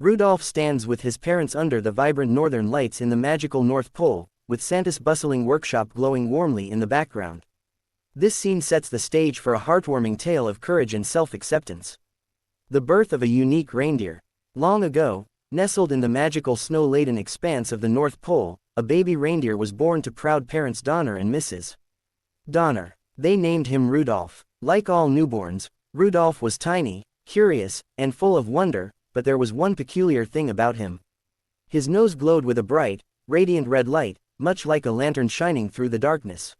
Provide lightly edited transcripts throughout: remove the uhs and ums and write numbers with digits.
Rudolph stands with his parents under the vibrant northern lights in the magical North Pole, with Santa's bustling workshop glowing warmly in the background. This scene sets the stage for a heartwarming tale of courage and self-acceptance. The birth of a unique reindeer. Long ago, nestled in the magical snow-laden expanse of the North Pole, a baby reindeer was born to proud parents Donner and Mrs. Donner. They named him Rudolph. Like all newborns, Rudolph was tiny, curious, and full of wonder, but there was one peculiar thing about him. His nose glowed with a bright, radiant red light, much like a lantern shining through the darkness.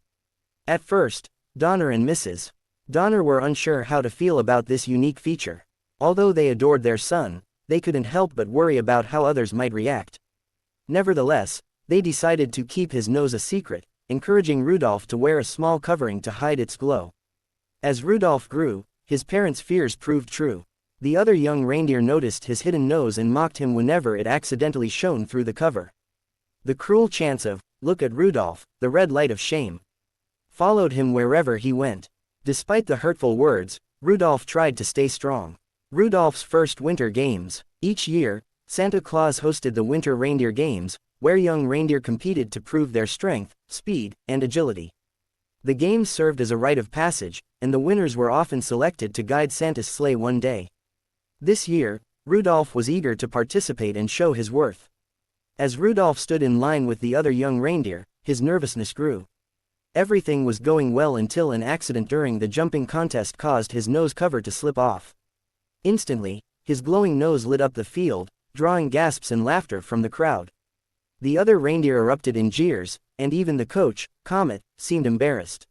At first, Donner and Mrs. Donner were unsure how to feel about this unique feature. Although they adored their son, they couldn't help but worry about how others might react. Nevertheless, they decided to keep his nose a secret, encouraging Rudolph to wear a small covering to hide its glow. As Rudolph grew, his parents' fears proved true. The other young reindeer noticed his hidden nose and mocked him whenever it accidentally shone through the cover. The cruel chants of, "Look at Rudolph, the red light of shame," followed him wherever he went. Despite the hurtful words, Rudolph tried to stay strong. Rudolph's first Winter Games. Each year, Santa Claus hosted the Winter Reindeer Games, where young reindeer competed to prove their strength, speed, and agility. The games served as a rite of passage, and the winners were often selected to guide Santa's sleigh one day. This year, Rudolph was eager to participate and show his worth. As Rudolph stood in line with the other young reindeer, his nervousness grew. Everything was going well until an accident during the jumping contest caused his nose cover to slip off. Instantly, his glowing nose lit up the field, drawing gasps and laughter from the crowd. The other reindeer erupted in jeers, and even the coach, Comet, seemed embarrassed.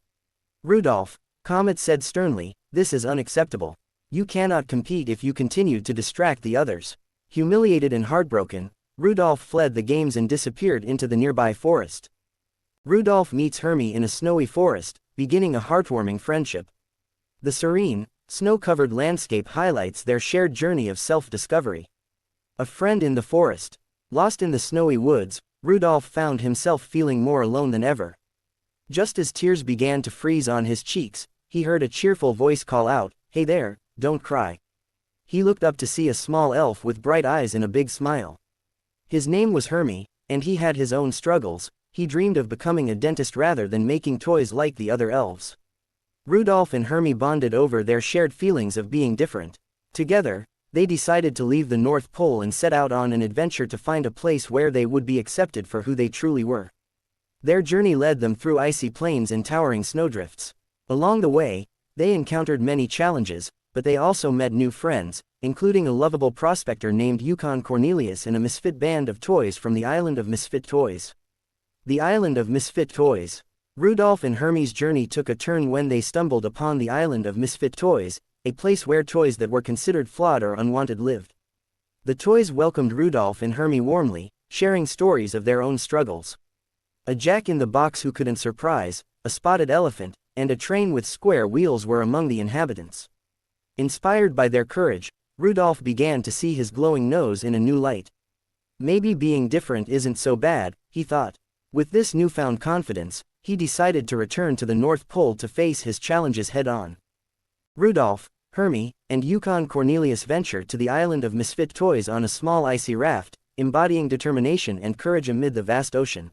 "Rudolph," Comet said sternly, "this is unacceptable. You cannot compete if you continue to distract the others." Humiliated and heartbroken, Rudolph fled the games and disappeared into the nearby forest. Rudolph meets Hermie in a snowy forest, beginning a heartwarming friendship. The serene, snow-covered landscape highlights their shared journey of self-discovery. A friend in the forest. Lost in the snowy woods, Rudolph found himself feeling more alone than ever. Just as tears began to freeze on his cheeks, he heard a cheerful voice call out, "Hey there, don't cry." He looked up to see a small elf with bright eyes and a big smile. His name was Hermie, and he had his own struggles. He dreamed of becoming a dentist rather than making toys like the other elves. Rudolph and Hermie bonded over their shared feelings of being different. Together, they decided to leave the North Pole and set out on an adventure to find a place where they would be accepted for who they truly were. Their journey led them through icy plains and towering snowdrifts. Along the way, they encountered many challenges, but they also met new friends, including a lovable prospector named Yukon Cornelius and a misfit band of toys from the Island of Misfit Toys. The Island of Misfit Toys. Rudolph and Hermie's journey took a turn when they stumbled upon the Island of Misfit Toys, a place where toys that were considered flawed or unwanted lived. The toys welcomed Rudolph and Hermie warmly, sharing stories of their own struggles. A jack-in-the-box who couldn't surprise, a spotted elephant, and a train with square wheels were among the inhabitants. Inspired by their courage, Rudolph began to see his glowing nose in a new light. Maybe being different isn't so bad, he thought. With this newfound confidence, he decided to return to the North Pole to face his challenges head-on. Rudolph, Hermie, and Yukon Cornelius ventured to the Island of Misfit Toys on a small icy raft, embodying determination and courage amid the vast ocean.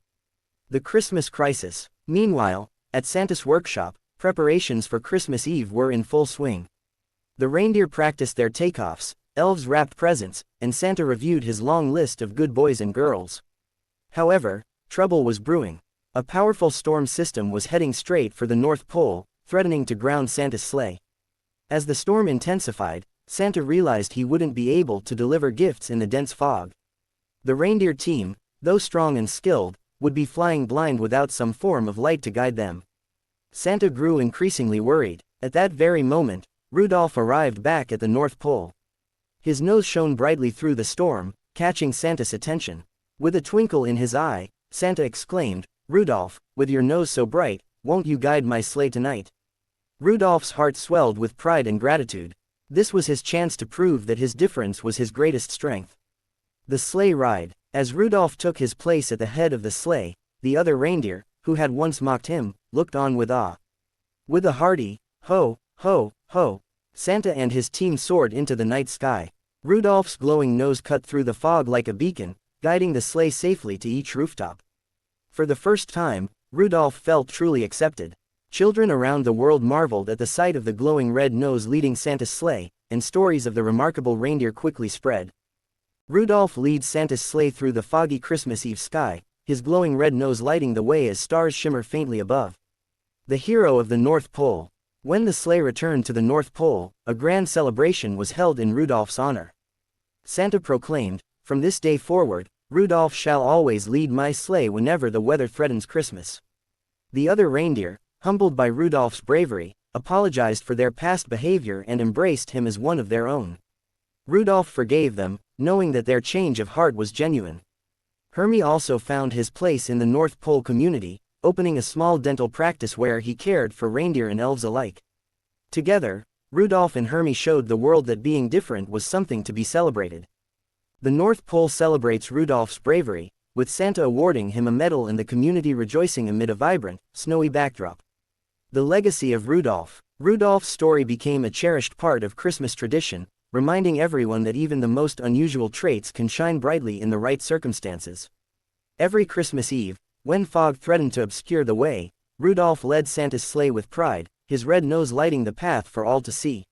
The Christmas Crisis. Meanwhile, at Santa's workshop, preparations for Christmas Eve were in full swing. The reindeer practiced their takeoffs, elves wrapped presents, and Santa reviewed his long list of good boys and girls. However, trouble was brewing. A powerful storm system was heading straight for the North Pole, threatening to ground Santa's sleigh. As the storm intensified, Santa realized he wouldn't be able to deliver gifts in the dense fog. The reindeer team, though strong and skilled, would be flying blind without some form of light to guide them. Santa grew increasingly worried. At that very moment, Rudolph arrived back at the North Pole. His nose shone brightly through the storm, catching Santa's attention. With a twinkle in his eye, Santa exclaimed, "Rudolph, with your nose so bright, won't you guide my sleigh tonight?" Rudolph's heart swelled with pride and gratitude. This was his chance to prove that his difference was his greatest strength. The sleigh ride. As Rudolph took his place at the head of the sleigh, the other reindeer, who had once mocked him, looked on with awe. With a hearty, "Ho, ho, ho," Santa and his team soared into the night sky. Rudolph's glowing nose cut through the fog like a beacon, guiding the sleigh safely to each rooftop. For the first time, Rudolph felt truly accepted. Children around the world marveled at the sight of the glowing red nose leading Santa's sleigh, and stories of the remarkable reindeer quickly spread. Rudolph leads Santa's sleigh through the foggy Christmas Eve sky, his glowing red nose lighting the way as stars shimmer faintly above. The hero of the North Pole. When the sleigh returned to the North Pole, a grand celebration was held in Rudolph's honor. Santa proclaimed, "From this day forward, Rudolph shall always lead my sleigh whenever the weather threatens Christmas." The other reindeer, humbled by Rudolph's bravery, apologized for their past behavior and embraced him as one of their own. Rudolph forgave them, knowing that their change of heart was genuine. Hermie also found his place in the North Pole community, opening a small dental practice where he cared for reindeer and elves alike. Together, Rudolph and Hermie showed the world that being different was something to be celebrated. The North Pole celebrates Rudolph's bravery, with Santa awarding him a medal and the community rejoicing amid a vibrant, snowy backdrop. The legacy of Rudolph. Rudolph's story became a cherished part of Christmas tradition, reminding everyone that even the most unusual traits can shine brightly in the right circumstances. Every Christmas Eve, when fog threatened to obscure the way, Rudolph led Santa's sleigh with pride, his red nose lighting the path for all to see.